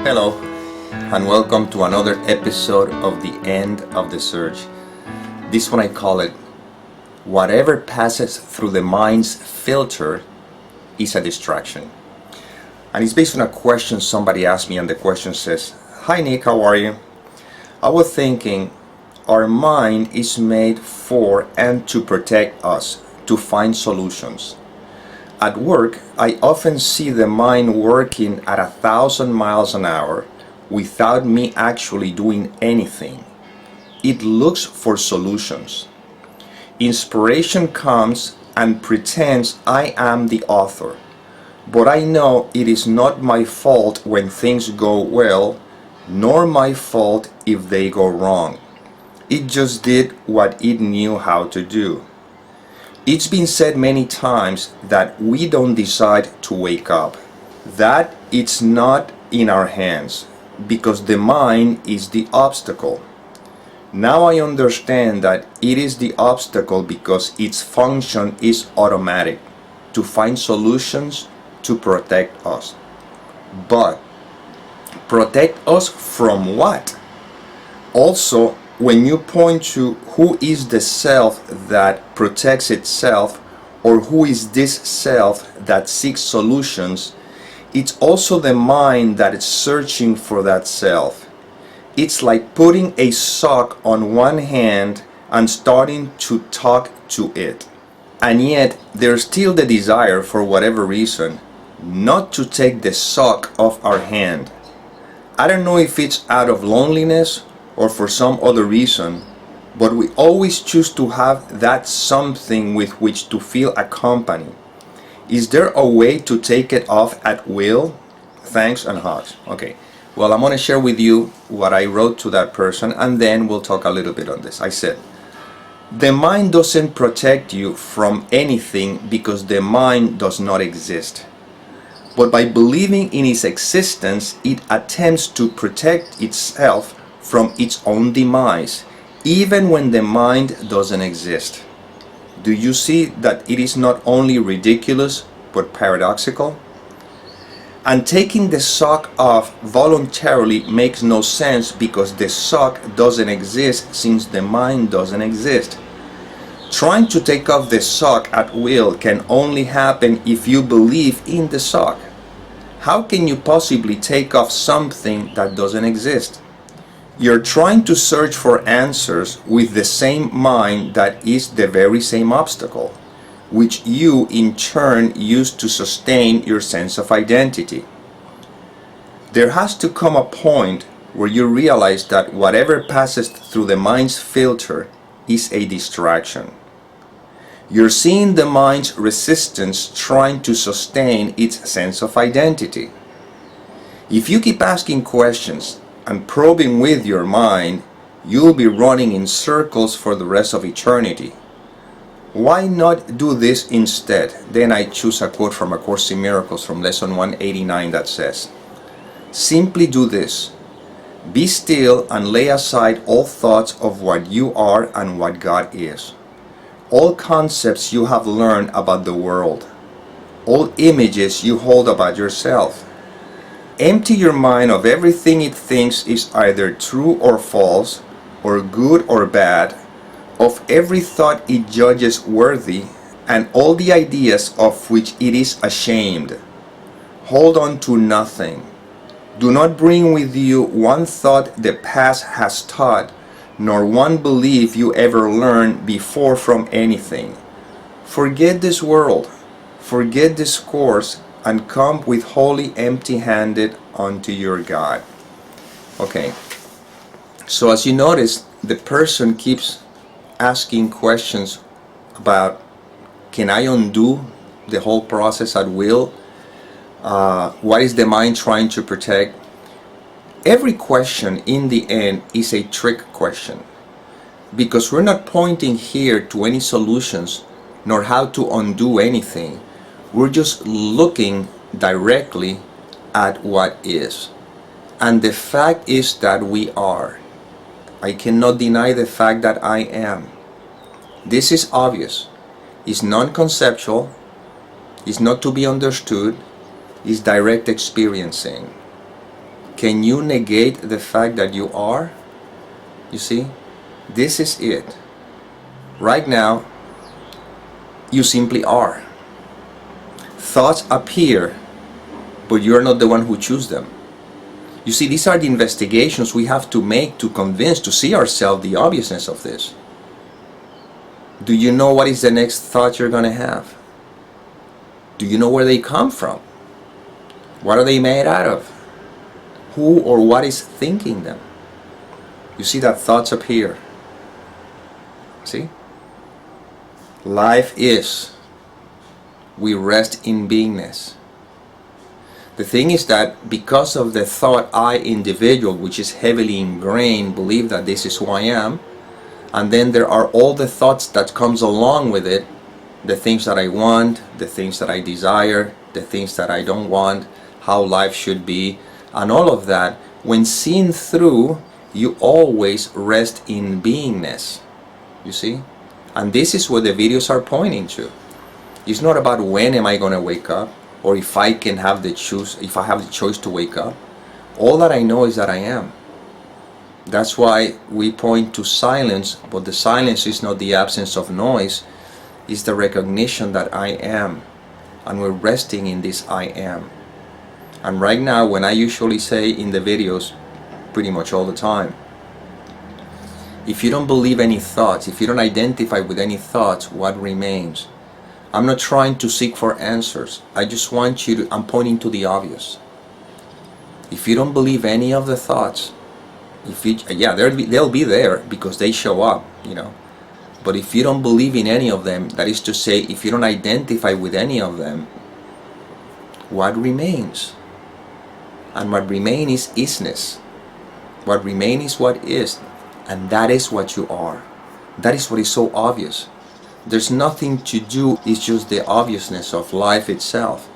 Hello, and welcome to another episode of The End of the Search. This one I call it, whatever passes through the mind's filter is a distraction. And it's based on a question somebody asked me, and the question says, "Hi Nick, how are you? I was thinking, our mind is made for and to protect us, to find solutions. At work, I often see the mind working at 1,000 miles an hour without me actually doing anything. It looks for solutions. Inspiration comes and pretends I am the author, but I know it is not my fault when things go well, nor my fault if they go wrong. It just did what it knew how to do." It's been said many times that we don't decide to wake up, that it's not in our hands, because the mind is the obstacle. Now I understand that it is the obstacle because its function is automatic, to find solutions to protect us. But protect us from what? Also, when you point to who is the self that protects itself, or who is this self that seeks solutions, it's also the mind that is searching for that self. It's like putting a sock on one hand and starting to talk to it. And yet, there's still the desire, for whatever reason, not to take the sock off our hand. I don't know if it's out of loneliness or for some other reason, but we always choose to have that something with which to feel accompanied. Is there a way to take it off at will? Thanks and hugs. Okay, well, I'm going to share with you what I wrote to that person, and then we'll talk a little bit on this. I said, the mind doesn't protect you from anything because the mind does not exist. But by believing in its existence, it attempts to protect itself from its own demise, even when the mind doesn't exist. Do you see that it is not only ridiculous, but paradoxical? And taking the sock off voluntarily makes no sense because the sock doesn't exist since the mind doesn't exist. Trying to take off the sock at will can only happen if you believe in the sock. How can you possibly take off something that doesn't exist? You're trying to search for answers with the same mind that is the very same obstacle, which you in turn use to sustain your sense of identity. There has to come a point where you realize that whatever passes through the mind's filter is a distraction. You're seeing the mind's resistance trying to sustain its sense of identity. If you keep asking questions and probing with your mind, you'll be running in circles for the rest of eternity. Why not do this instead? Then I choose a quote from A Course in Miracles from Lesson 189 that says, "Simply do this. Be still and lay aside all thoughts of what you are and what God is. All concepts you have learned about the world. All images you hold about yourself. Empty your mind of everything it thinks is either true or false, or good or bad, of every thought it judges worthy, and all the ideas of which it is ashamed. Hold on to nothing. Do not bring with you one thought the past has taught, nor one belief you ever learned before from anything. Forget this world, forget this course, and come with wholly empty-handed unto your God." Okay, so as you notice, the person keeps asking questions about, can I undo the whole process at will? What is the mind trying to protect? Every question in the end is a trick question, because we're not pointing here to any solutions nor how to undo anything. We're just looking directly at what is. And the fact is that we are. I cannot deny the fact that I am. This is obvious. It's non-conceptual. It's not to be understood. It's direct experiencing. Can you negate the fact that you are? You see, this is it. Right now, you simply are. Thoughts appear, but you're not the one who chooses them. You see, these are the investigations we have to make to convince, to see ourselves the obviousness of this. Do you know what is the next thought you're going to have? Do you know where they come from? What are they made out of? Who or what is thinking them? You see that thoughts appear. See? Life is. We rest in beingness. The thing is that because of the thought I individual, which is heavily ingrained, believe that this is who I am, and then there are all the thoughts that comes along with it, the things that I want, the things that I desire, the things that I don't want, how life should be, and all of that, when seen through, you always rest in beingness. You see? And this is what the videos are pointing to. It's not about when am I going to wake up, or if I can have the choice, if I have the choice to wake up. All that I know is that I am. That's why we point to silence, but the silence is not the absence of noise, it's the recognition that I am. And we're resting in this I am. And right now, when I usually say in the videos, pretty much all the time, if you don't believe any thoughts, if you don't identify with any thoughts, what remains? I'm not trying to seek for answers. I just want you to, I'm pointing to the obvious. If you don't believe any of the thoughts, they'll be there because they show up, you know. But if you don't believe in any of them, that is to say, if you don't identify with any of them, what remains? And what remains is isness. What remains is what is, and that is what you are. That is what is so obvious. There's nothing to do, it's just the obviousness of life itself.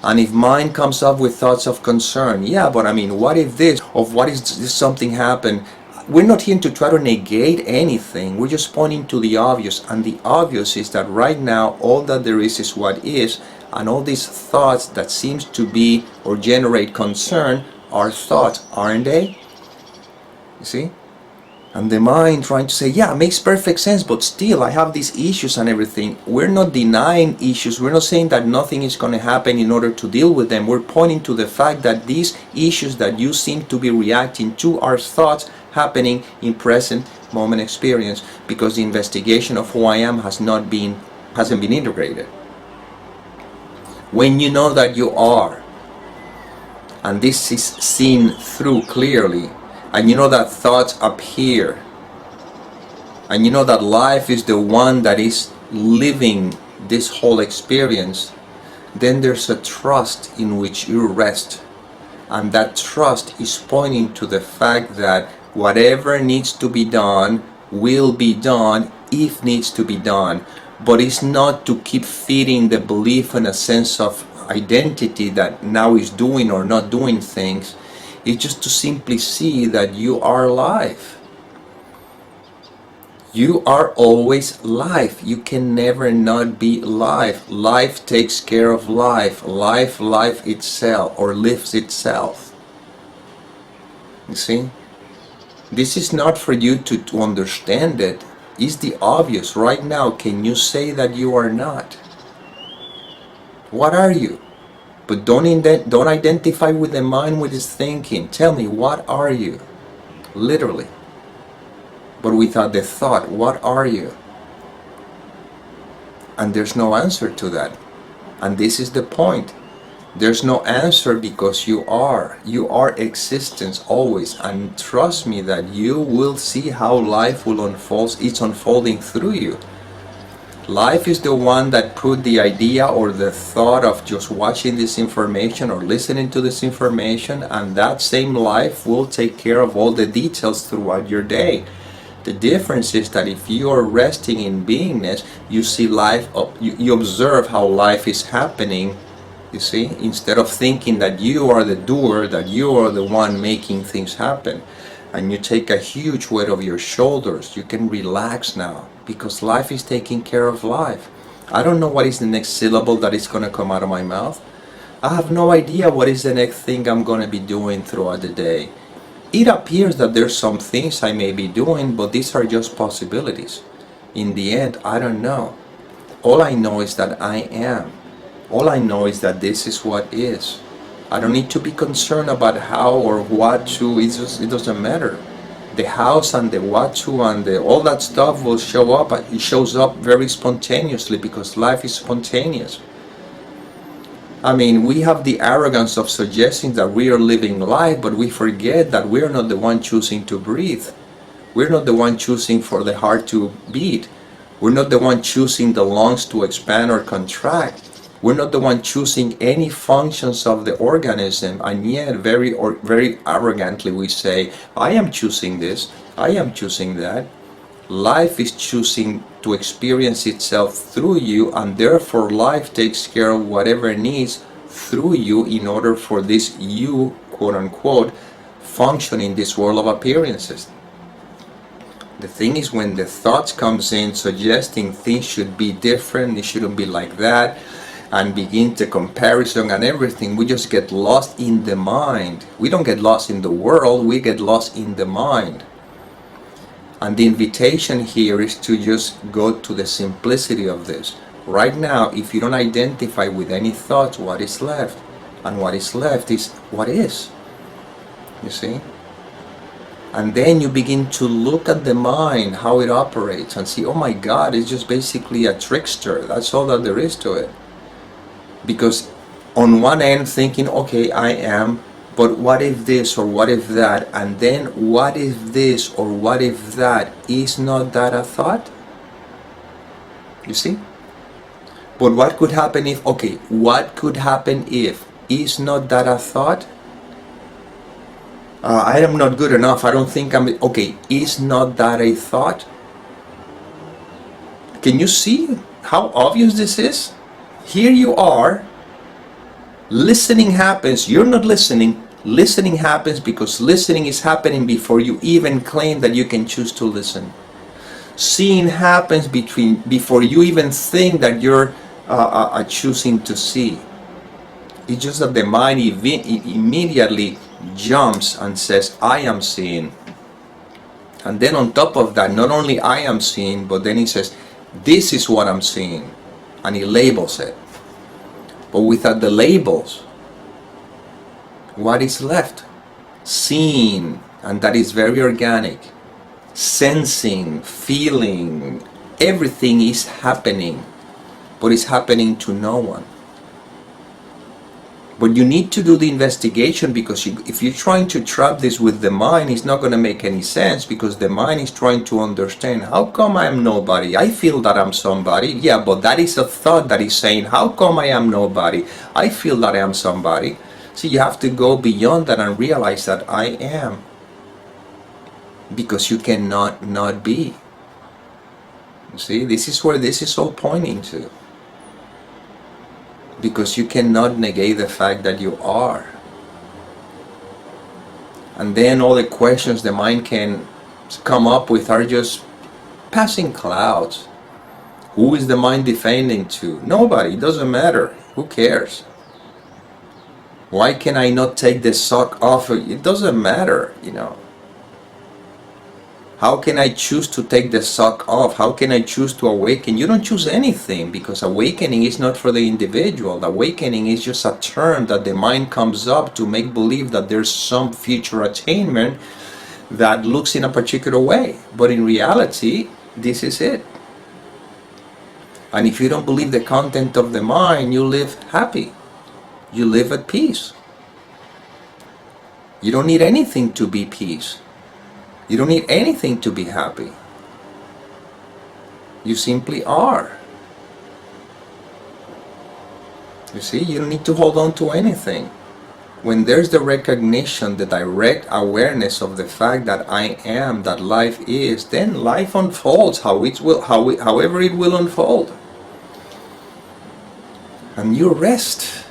And if mind comes up with thoughts of concern, yeah, but I mean, what if this, or what if this something happened? We're not here to try to negate anything, we're just pointing to the obvious, and the obvious is that right now, all that there is what is, and all these thoughts that seems to be, or generate concern, are thoughts, aren't they? You see? And the mind trying to say, yeah, it makes perfect sense, but still I have these issues and everything. We're not denying issues. We're not saying that nothing is going to happen in order to deal with them. We're pointing to the fact that these issues that you seem to be reacting to are thoughts happening in present moment experience, because the investigation of who I am hasn't been integrated. When you know that you are, and this is seen through clearly, and you know that thoughts appear, and you know that life is the one that is living this whole experience, then there's a trust in which you rest. And that trust is pointing to the fact that whatever needs to be done will be done if needs to be done. But it's not to keep feeding the belief and a sense of identity that now is doing or not doing things. It's just to simply see that you are life. You are always life. You can never not be life. Life takes care of life. Life itself, or lives itself. You see? This is not for you to understand it. It's the obvious. Right now, can you say that you are not? What are you? But don't identify with the mind with its thinking. Tell me, what are you? Literally. But without the thought, what are you? And there's no answer to that. And this is the point. There's no answer because you are. You are existence always. And trust me that you will see how life will unfold. It's unfolding through you. Life is the one that put the idea or the thought of just watching this information or listening to this information, and that same life will take care of all the details throughout your day. The difference is that if you are resting in beingness, you see life, you observe how life is happening, you see, instead of thinking that you are the doer, that you are the one making things happen. And you take a huge weight off your shoulders. You can relax now because life is taking care of life. I don't know what is the next syllable that is going to come out of my mouth. I have no idea what is the next thing I'm going to be doing throughout the day. It appears that there's some things I may be doing, but these are just possibilities. In the end, I don't know. All I know is that I am. All I know is that this is what is. I don't need to be concerned about how or what to. It doesn't matter. The house and the what to and all that stuff will show up. It shows up very spontaneously because life is spontaneous. I mean, we have the arrogance of suggesting that we are living life, but we forget that we are not the one choosing to breathe. We're not the one choosing for the heart to beat. We're not the one choosing the lungs to expand or contract. We're not the one choosing any functions of the organism, and yet very arrogantly we say, I am choosing this, I am choosing that. Life is choosing to experience itself through you, and therefore life takes care of whatever it needs through you in order for this you, quote unquote, function in this world of appearances. The thing is, when the thoughts comes in suggesting things should be different, it shouldn't be like that, and begin the comparison and everything, we just get lost in the mind. We don't get lost in the world, we get lost in the mind. And the invitation here is to just go to the simplicity of this. Right now, if you don't identify with any thoughts, what is left? And what is left is what is. You see? And then you begin to look at the mind, how it operates, and see, oh my God, it's just basically a trickster. That's all that there is to it. Because on one end thinking, okay, I am, but what if this or what if that? And then what if this or what if that? Is not that a thought? You see? But what could happen if, okay, what could happen if? Is not that a thought? I am not good enough. I don't think I'm, okay, is not that a thought? Can you see how obvious this is? Here you are, listening happens, you're not listening, listening happens because listening is happening before you even claim that you can choose to listen. Seeing happens before you even think that you're choosing to see. It's just that the mind immediately jumps and says, I am seeing. And then on top of that, not only I am seeing, but then he says, this is what I'm seeing. And he labels it. But without the labels, what is left? Seeing, and that is very organic. Sensing, feeling, everything is happening, but it's happening to no one. But you need to do the investigation, because if you're trying to trap this with the mind, it's not going to make any sense, because the mind is trying to understand, how come I am nobody? I feel that I'm somebody. Yeah, but that is a thought that is saying, how come I am nobody? I feel that I am somebody. See, you have to go beyond that and realize that I am. Because you cannot not be. You see, this is where this is all pointing to. Because you cannot negate the fact that you are. And then all the questions the mind can come up with are just passing clouds. Who is the mind defending to? Nobody. It doesn't matter. Who cares? Why can I not take the sock off? It doesn't matter, you know. How can I choose to take the sock off? How can I choose to awaken? You don't choose anything, because awakening is not for the individual. Awakening is just a term that the mind comes up to make believe that there's some future attainment that looks in a particular way. But in reality, this is it. And if you don't believe the content of the mind, you live happy. You live at peace. You don't need anything to be peace. You don't need anything to be happy. You simply are. You see, you don't need to hold on to anything. When there's the recognition, the direct awareness of the fact that I am, that life is, then life unfolds however it will unfold. And you rest.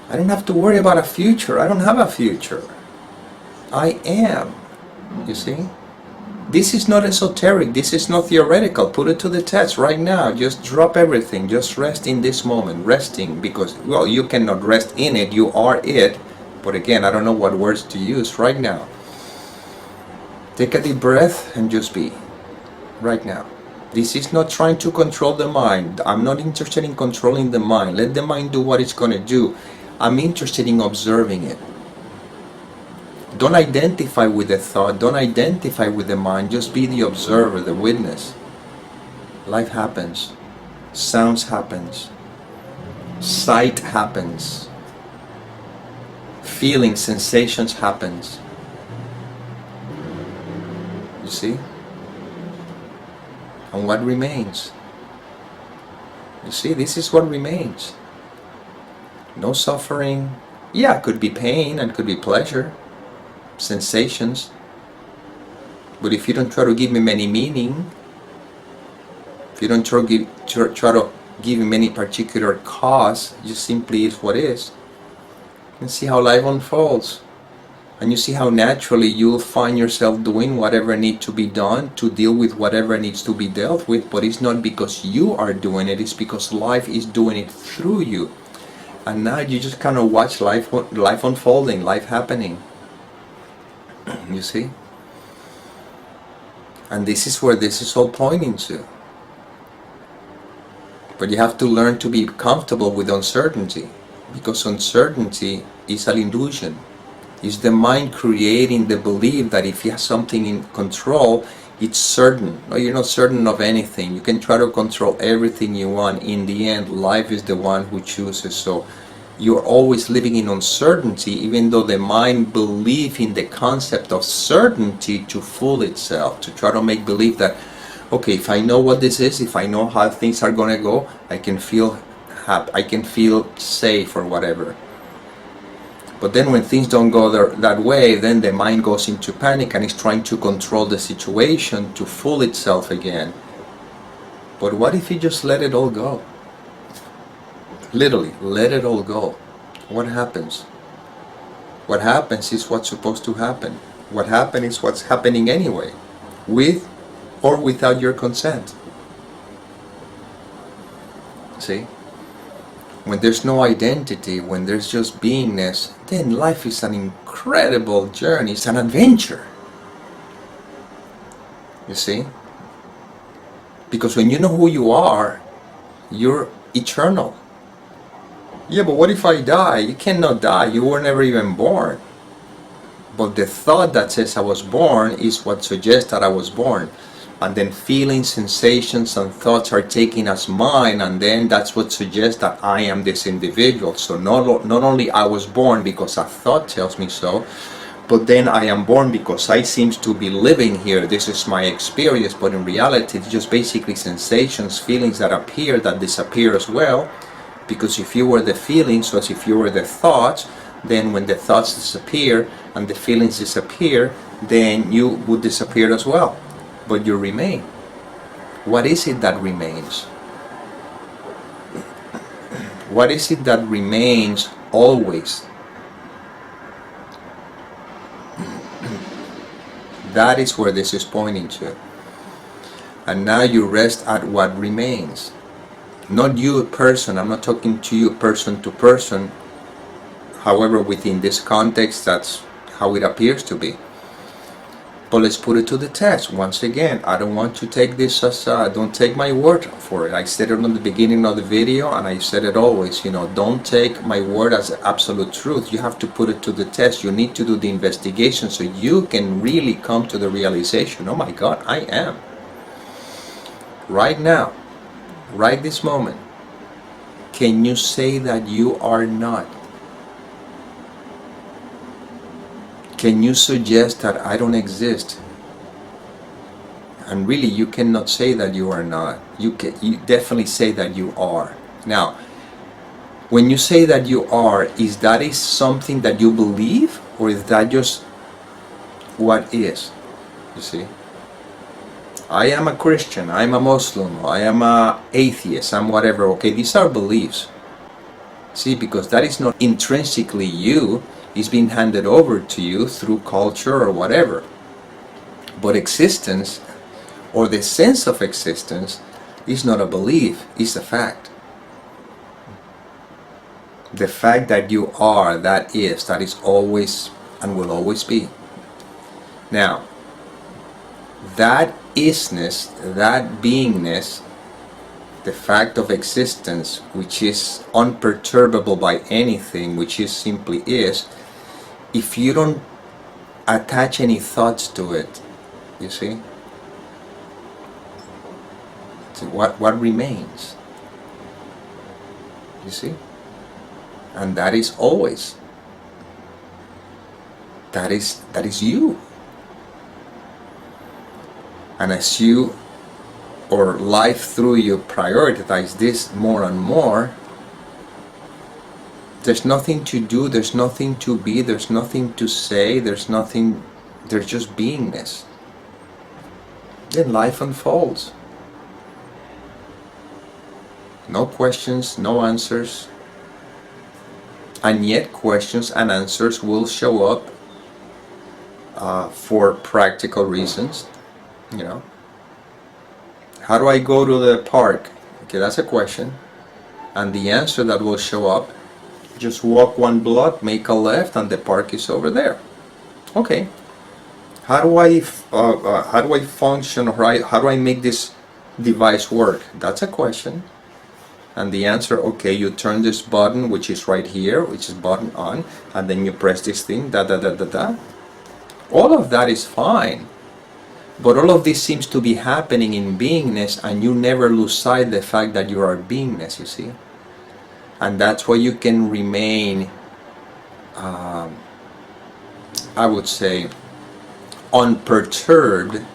I don't have to worry about a future. I don't have a future. I am. You see? This is not esoteric, this is not theoretical. Put it to the test right now. Just drop everything, just rest in this moment. Resting, because, well, you cannot rest in it, you are it. But again, I don't know what words to use right now. Take a deep breath and just be right now. This is not trying to control the mind. I'm not interested in controlling the mind. Let the mind do what it's going to do. I'm interested in observing it. Don't identify with the thought, don't identify with the mind, just be the observer, the witness. Life happens, sounds happens, sight happens, feelings, sensations happens. You see? And what remains? You see, this is what remains. No suffering. Yeah, it could be pain and could be pleasure. Sensations, but if you don't try to give him any meaning, if you don't try to give him any particular cause, it just simply is what is, and see how life unfolds, and you see how naturally you'll find yourself doing whatever needs to be done to deal with whatever needs to be dealt with. But it's not because you are doing it, it's because life is doing it through you. And now you just kind of watch life unfolding, life happening. You see? And this is where this is all pointing to. But you have to learn to be comfortable with uncertainty, because uncertainty is an illusion. It's the mind creating the belief that if you have something in control, it's certain. No, you're not certain of anything. You can try to control everything you want. In the end, life is the one who chooses. So you're always living in uncertainty, even though the mind believes in the concept of certainty to fool itself, to try to make believe that, okay, if I know what this is, if I know how things are going to go, I can feel happy, I can feel safe or whatever. But then when things don't go that way, then the mind goes into panic and is trying to control the situation to fool itself again. But what if you just let it all go? Literally, let it all go. What happens? What happens is what's supposed to happen. What happens is what's happening anyway, with or without your consent. See? When there's no identity, when there's just beingness, then life is an incredible journey, it's an adventure. You see? Because when you know who you are, you're eternal. Yeah, but what if I die? You cannot die, you were never even born. But the thought that says I was born is what suggests that I was born. And then feelings, sensations, and thoughts are taken as mine, and then that's what suggests that I am this individual. So not only I was born because a thought tells me so, but then I am born because I seem to be living here. This is my experience, but in reality it's just basically sensations, feelings that appear, that disappear as well. Because if you were the feelings, or if you were the thoughts, then when the thoughts disappear and the feelings disappear, then you would disappear as well. But you remain. What is it that remains? What is it that remains always? That is where this is pointing to. And now you rest at what remains. Not you person, I'm not talking to you person to person. However, within this context, that's how it appears to be. But let's put it to the test. Once again, I don't want to take this as, don't take my word for it. I said it on the beginning of the video, and I said it always, don't take my word as absolute truth. You have to put it to the test. You need to do the investigation so you can really come to the realization, oh my God, I am. Right now, right this moment, can you say that you are not? Can you suggest that I don't exist? And really, you cannot say that you are not. You definitely say that you are. Now, when you say that you are, is that something that you believe, or is that just what is? You see? I am a Christian, I am a Muslim, I am an atheist, I'm whatever. Okay, these are beliefs. See, because that is not intrinsically you. It's being handed over to you through culture or whatever. But existence, or the sense of existence, is not a belief, it's a fact. The fact that you are, that is always and will always be. Now, that isness, that beingness, the fact of existence, which is unperturbable by anything, which is simply is, if you don't attach any thoughts to it, you see, so what remains? You see? And that is always. That is you. And as you, or life through you, prioritize this more and more, there's nothing to do, there's nothing to be, there's nothing to say, there's just beingness. Then life unfolds. No questions, no answers. And yet questions and answers will show up for practical reasons. You know, how do I go to the park? Okay, that's a question. And the answer that will show up, just walk 1 block, make a left, and the park is over there. Okay. How do I function, or how do I make this device work? That's a question. And the answer, okay, you turn this button, which is right here, which is button on, and then you press this thing, da da da da da. All of that is fine. But all of this seems to be happening in beingness, and you never lose sight the fact that you are beingness, you see. And that's why you can remain, I would say, unperturbed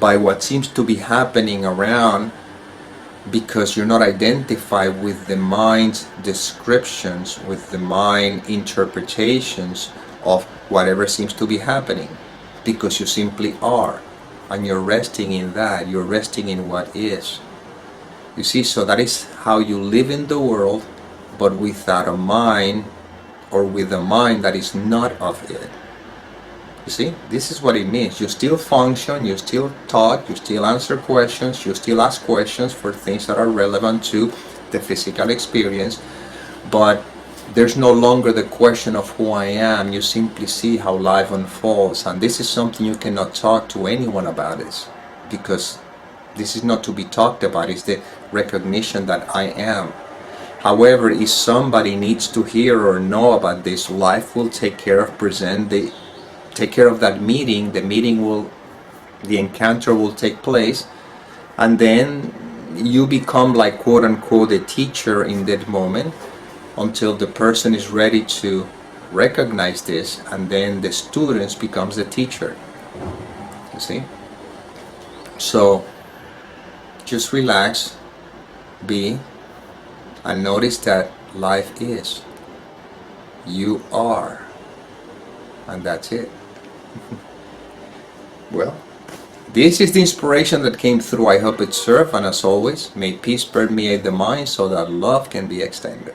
by what seems to be happening around, because you're not identified with the mind's descriptions, with the mind interpretations of whatever seems to be happening, because you simply are, and you're resting in that, you're resting in what is. You see, so that is how you live in the world, but without a mind, or with a mind that is not of it. You see, this is what it means. You still function, you still talk, you still answer questions, you still ask questions for things that are relevant to the physical experience, but there's no longer the question of who I am. You simply see how life unfolds, and this is something you cannot talk to anyone about, this, because this is not to be talked about. It's the recognition that I am. However, if somebody needs to hear or know about this, life will take care of take care of that meeting. The encounter will take place, and then you become like quote unquote a teacher in that moment, until the person is ready to recognize this, and then the students becomes the teacher. You see? So just relax, be, and notice that life is. You are. And that's it. Well, this is the inspiration that came through. I hope it served, and as always, may peace permeate the mind so that love can be extended.